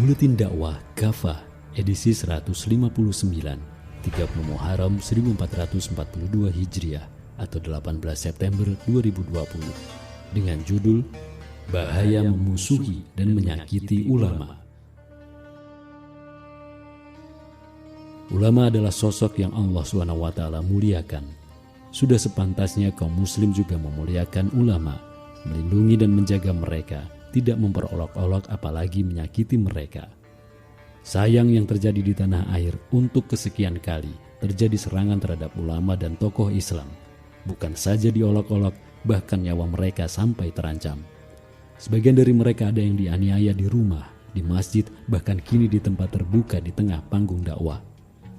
Buletin Dakwah Kafah edisi 159 30 Muharram 1442 Hijriah atau 18 September 2020 dengan judul Bahaya Memusuhi dan Menyakiti Ulama. Ulama adalah sosok yang Allah SWT muliakan. Sudah sepantasnya kaum muslim juga memuliakan ulama, melindungi dan menjaga mereka, tidak memperolok-olok apalagi menyakiti mereka. Sayang yang terjadi di tanah air untuk kesekian kali terjadi serangan terhadap ulama dan tokoh Islam. Bukan saja diolok-olok, bahkan nyawa mereka sampai terancam. Sebagian dari mereka ada yang dianiaya di rumah, di masjid, bahkan kini di tempat terbuka di tengah panggung dakwah.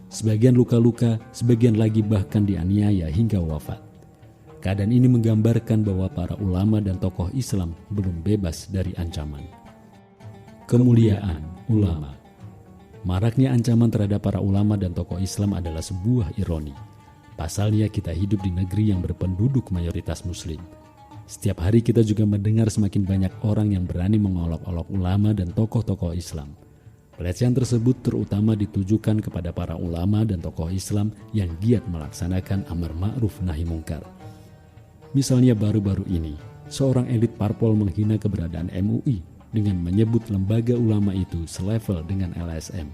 Sebagian luka-luka, sebagian lagi bahkan dianiaya hingga wafat. Keadaan ini menggambarkan bahwa para ulama dan tokoh Islam belum bebas dari ancaman. Kemuliaan ulama. Maraknya ancaman terhadap para ulama dan tokoh Islam adalah sebuah ironi. Pasalnya kita hidup di negeri yang berpenduduk mayoritas muslim. Setiap hari kita juga mendengar semakin banyak orang yang berani mengolok-olok ulama dan tokoh-tokoh Islam. Pelecehan tersebut terutama ditujukan kepada para ulama dan tokoh Islam yang giat melaksanakan amar ma'ruf nahi mungkar. Misalnya baru-baru ini, seorang elit parpol menghina keberadaan MUI dengan menyebut lembaga ulama itu selevel dengan LSM.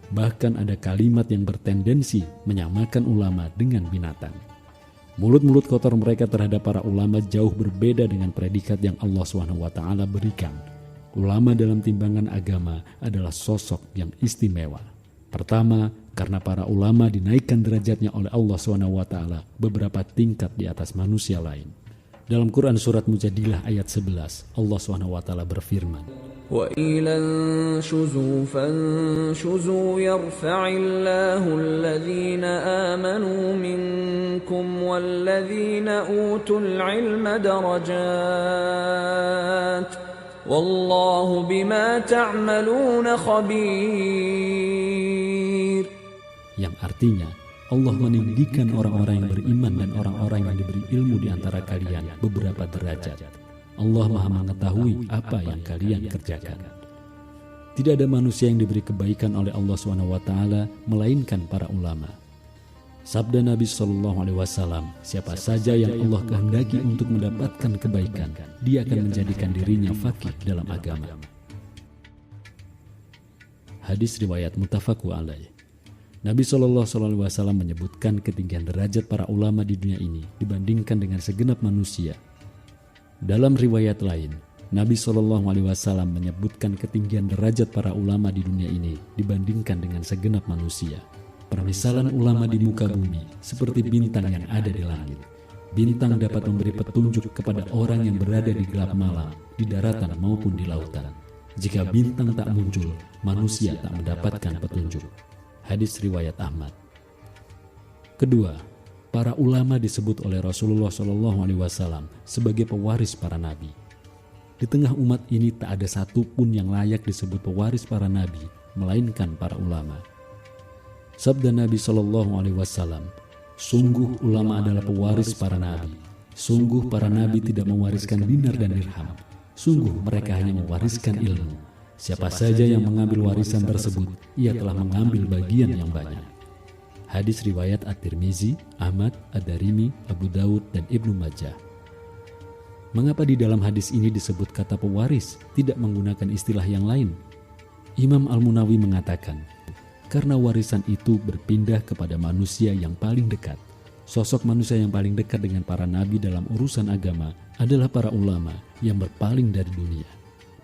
Bahkan ada kalimat yang bertendensi menyamakan ulama dengan binatang. Mulut-mulut kotor mereka terhadap para ulama jauh berbeda dengan predikat yang Allah SWT berikan. Ulama dalam timbangan agama adalah sosok yang istimewa. Pertama, karena para ulama dinaikkan derajatnya oleh Allah SWT beberapa tingkat di atas manusia lain. Dalam Quran surat Mujadilah ayat 11, Allah SWT berfirman, وَإِلَى انشُزُوا فَانشُزُوا يَرْفَعِ اللَّهُ الَّذِينَ آمَنُوا مِنكُمْ وَالَّذِينَ أُوتُوا الْعِلْمَ دَرَجَاتٍ وَاللَّهُ بِمَا تَعْمَلُونَ خَبِيرٌ. Yang artinya, Allah meninggikan orang-orang yang beriman dan orang-orang yang diberi ilmu di antara kalian beberapa derajat. Allah Maha mengetahui apa yang kalian kerjakan. Tidak ada manusia yang diberi kebaikan oleh Allah SWT melainkan para ulama. Sabda Nabi SAW, siapa saja yang Allah kehendaki untuk mendapatkan kebaikan, dia akan menjadikan dirinya faqih dalam agama. Hadis riwayat muttafaqun alaih. Nabi SAW menyebutkan ketinggian derajat para ulama di dunia ini dibandingkan dengan segenap manusia. Dalam riwayat lain, Nabi SAW menyebutkan ketinggian derajat para ulama di dunia ini dibandingkan dengan segenap manusia. Permisalan ulama di muka bumi seperti bintang yang ada di langit. Bintang dapat memberi petunjuk kepada orang yang berada di gelap malam, di daratan maupun di lautan. Jika bintang tak muncul, manusia tak mendapatkan petunjuk. Hadis riwayat Ahmad. Kedua, para ulama disebut oleh Rasulullah SAW sebagai pewaris para nabi. Di tengah umat ini tak ada satupun yang layak disebut pewaris para nabi, melainkan para ulama. Sabda Nabi SAW, sungguh ulama adalah pewaris para nabi. Sungguh para nabi tidak mewariskan dinar dan dirham. Sungguh mereka hanya mewariskan ilmu. Siapa saja yang mengambil warisan tersebut, ia telah mengambil bagian yang banyak. Hadis riwayat At-Tirmizi, Ahmad, Ad-Darimi, Abu Daud, dan Ibnu Majah. Mengapa di dalam hadis ini disebut kata pewaris, tidak menggunakan istilah yang lain? Imam Al-Munawi mengatakan, karena warisan itu berpindah kepada manusia yang paling dekat. Sosok manusia yang paling dekat dengan para nabi dalam urusan agama adalah para ulama yang berpaling dari dunia.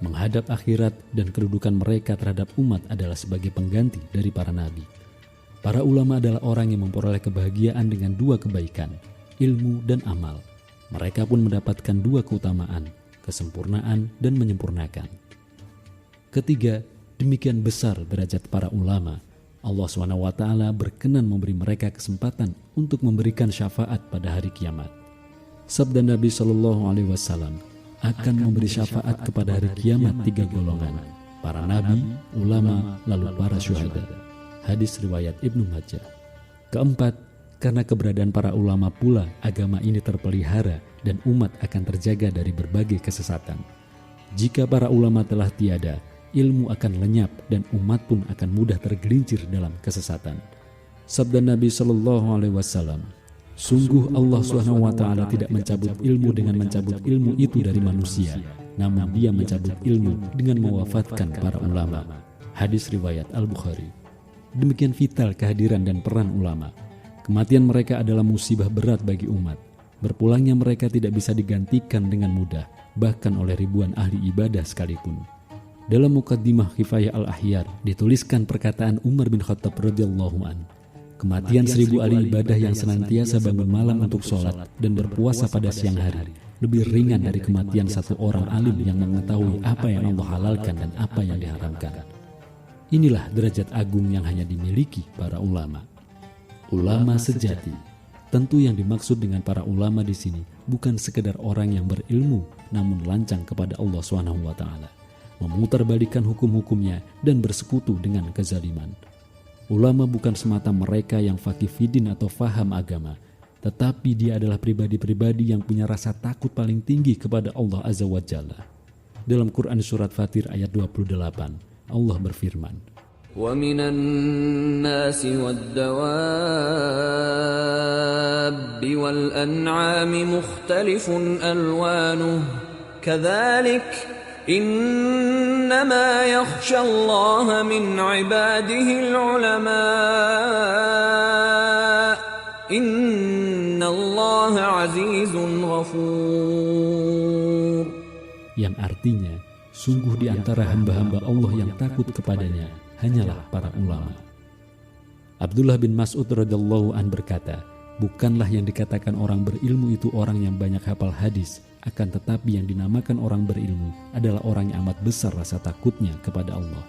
Menghadap akhirat dan kedudukan mereka terhadap umat adalah sebagai pengganti dari para nabi. Para ulama adalah orang yang memperoleh kebahagiaan dengan dua kebaikan, ilmu dan amal. Mereka pun mendapatkan dua keutamaan, kesempurnaan dan menyempurnakan. Ketiga, demikian besar derajat para ulama. Allah SWT berkenan memberi mereka kesempatan untuk memberikan syafaat pada hari kiamat. Sabda Nabi SAW, akan memberi syafaat kepada hari kiamat tiga golongan, para nabi, ulama, lalu para syuhada. Hadis riwayat Ibnu Majah. Keempat, karena keberadaan para ulama pula agama ini terpelihara dan umat akan terjaga dari berbagai kesesatan. Jika para ulama telah tiada, ilmu akan lenyap dan umat pun akan mudah tergelincir dalam kesesatan. Sabda Nabi SAW, sungguh Allah SWT tidak mencabut ilmu dengan mencabut ilmu itu dari manusia, namun Dia mencabut ilmu dengan mewafatkan para ulama. Hadis riwayat Al-Bukhari. Demikian vital kehadiran dan peran ulama. Kematian mereka adalah musibah berat bagi umat. Berpulangnya mereka tidak bisa digantikan dengan mudah, bahkan oleh ribuan ahli ibadah sekalipun. Dalam Muqaddimah Kifayah Al-Ahyar dituliskan perkataan Umar bin Khattab radhiyallahu an. Kematian 1000 ahli ibadah yang senantiasa bangun malam untuk sholat dan berpuasa pada siang hari lebih ringan dari kematian satu orang alim yang mengetahui apa yang Allah halalkan dan apa yang diharamkan. Inilah derajat agung yang hanya dimiliki para ulama. Ulama sejati. Tentu yang dimaksud dengan para ulama di sini bukan sekedar orang yang berilmu namun lancang kepada Allah SWT, memutarbalikan hukum-hukumnya dan bersekutu dengan kezaliman. Ulama bukan semata mereka yang faqih fiddin atau faham agama, tetapi dia adalah pribadi-pribadi yang punya rasa takut paling tinggi kepada Allah Azza wa Jalla. Dalam Quran Surat Fatir ayat 28, Allah berfirman, وَمِنَ النَّاسِ وَالدَّوَابِّ وَالْأَنْعَامِ مُخْتَلِفٌ أَلْوَانُهُ كَذَلِكَ إِنَّمَا يَخْشَى اللَّهَ مِنْ عِبَادِهِ الْعُلَمَاءُ إِنَّ اللَّهَ عَزِيزٌ غَفُورٌ. Yang artinya, sungguh di antara hamba-hamba Allah yang takut kepadanya hanyalah para ulama. Abdullah bin Mas'ud radhiyallahu an berkata, bukanlah yang dikatakan orang berilmu itu orang yang banyak hafal hadis, akan tetapi yang dinamakan orang berilmu adalah orang yang amat besar rasa takutnya kepada Allah.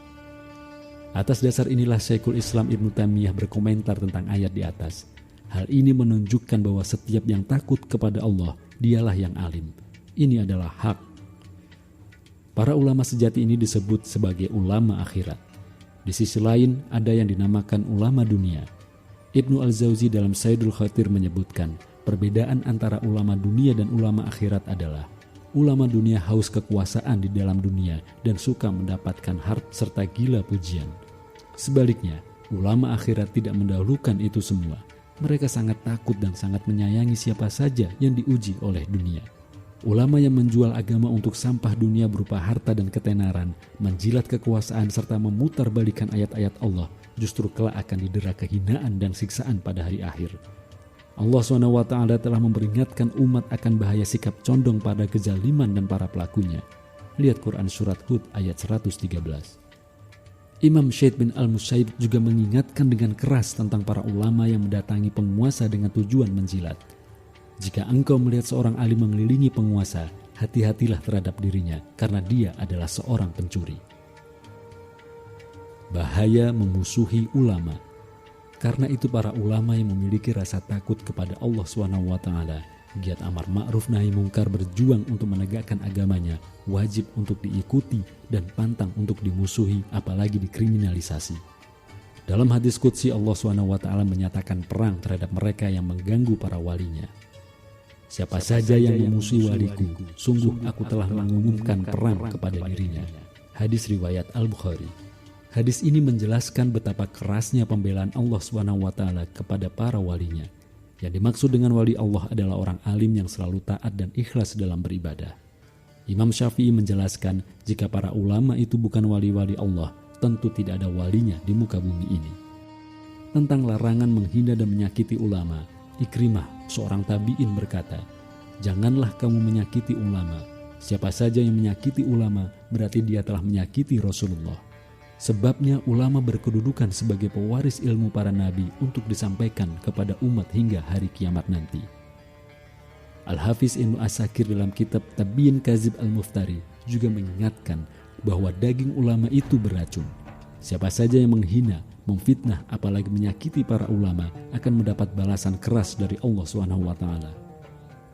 Atas dasar inilah Syekhul Islam Ibnu Taimiyah berkomentar tentang ayat di atas. Hal ini menunjukkan bahwa setiap yang takut kepada Allah, dialah yang alim. Ini adalah hak. Para ulama sejati ini disebut sebagai ulama akhirat. Di sisi lain, ada yang dinamakan ulama dunia. Ibnu Al-Jauzi dalam Saidul Khatir menyebutkan, perbedaan antara ulama dunia dan ulama akhirat adalah ulama dunia haus kekuasaan di dalam dunia dan suka mendapatkan harta serta gila pujian. Sebaliknya, ulama akhirat tidak mendahulukan itu semua. Mereka sangat takut dan sangat menyayangi siapa saja yang diuji oleh dunia. Ulama yang menjual agama untuk sampah dunia berupa harta dan ketenaran, menjilat kekuasaan serta memutarbalikan ayat-ayat Allah, justru kelak akan didera kehinaan dan siksaan pada hari akhir. Allah SWT telah memperingatkan umat akan bahaya sikap condong pada kezaliman dan para pelakunya. Lihat Quran Surat Hud ayat 113. Imam Syed bin Al-Musayyib juga mengingatkan dengan keras tentang para ulama yang mendatangi penguasa dengan tujuan menjilat. Jika engkau melihat seorang alim mengelilingi penguasa, hati-hatilah terhadap dirinya karena dia adalah seorang pencuri. Bahaya memusuhi ulama. Karena itu para ulama yang memiliki rasa takut kepada Allah SWT, giat amar ma'ruf nahi mungkar berjuang untuk menegakkan agamanya, wajib untuk diikuti dan pantang untuk dimusuhi apalagi dikriminalisasi. Dalam hadis qudsi Allah SWT menyatakan perang terhadap mereka yang mengganggu para walinya. Siapa saja yang memusuhi waliku, sungguh aku telah mengumumkan perang kepada dirinya. Hadis riwayat Al-Bukhari. Hadis ini menjelaskan betapa kerasnya pembelaan Allah SWT kepada para walinya. Yang dimaksud dengan wali Allah adalah orang alim yang selalu taat dan ikhlas dalam beribadah. Imam Syafi'i menjelaskan jika para ulama itu bukan wali-wali Allah, tentu tidak ada walinya di muka bumi ini. Tentang larangan menghina dan menyakiti ulama, Ikrimah, seorang tabi'in berkata, janganlah kamu menyakiti ulama. Siapa saja yang menyakiti ulama, berarti dia telah menyakiti Rasulullah. Sebabnya ulama berkedudukan sebagai pewaris ilmu para nabi untuk disampaikan kepada umat hingga hari kiamat nanti. Al-Hafiz Ibnu Asakir dalam kitab Tabyin Kazib Al-Muftari juga mengingatkan bahwa daging ulama itu beracun. Siapa saja yang menghina, memfitnah, apalagi menyakiti para ulama akan mendapat balasan keras dari Allah SWT.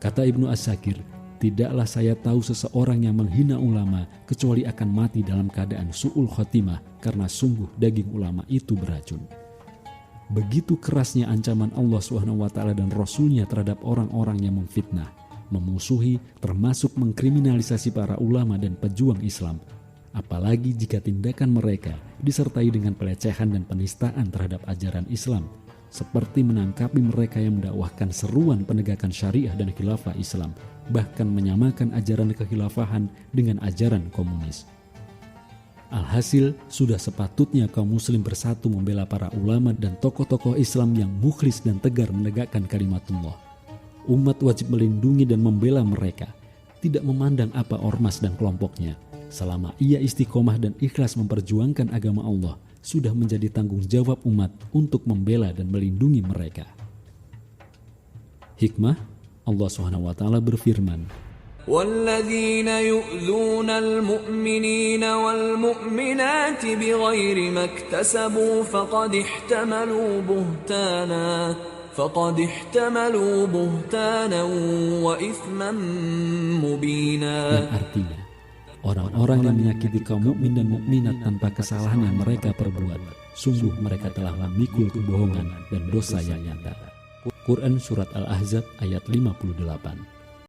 Kata Ibnu Asakir, tidaklah saya tahu seseorang yang menghina ulama kecuali akan mati dalam keadaan su'ul khotimah karena sungguh daging ulama itu beracun. Begitu kerasnya ancaman Allah SWT dan Rasulnya terhadap orang-orang yang memfitnah, memusuhi, termasuk mengkriminalisasi para ulama dan pejuang Islam. apalagi jika tindakan mereka disertai dengan pelecehan dan penistaan terhadap ajaran Islam, seperti menangkapi mereka yang mendakwahkan seruan penegakan syariah dan khilafah Islam, bahkan menyamakan ajaran kekhilafahan dengan ajaran komunis. Alhasil, sudah sepatutnya kaum muslim bersatu membela para ulama dan tokoh-tokoh Islam yang mukhlis dan tegar menegakkan kalimatullah. Umat wajib melindungi dan membela mereka, tidak memandang apa ormas dan kelompoknya. Selama ia istiqomah dan ikhlas memperjuangkan agama Allah, sudah menjadi tanggung jawab umat untuk membela dan melindungi mereka. Hikmah, Allah SWT berfirman, وَالَّذِينَ يُؤْذُونَ الْمُؤْمِنِينَ وَالْمُؤْمِنَاتِ بِغَيْرِ مَا اكْتَسَبُوا فَقَدِ احْتَمَلُوا بُهْتَانًا وَإِثْمًا مُبِينًا. Yang artinya, orang-orang yang menyakiti kaum mukmin dan mukminat tanpa kesalahan yang mereka perbuat, sungguh mereka telah memikul kebohongan dan dosa yang nyata. Quran Surat Al-Ahzab ayat 58.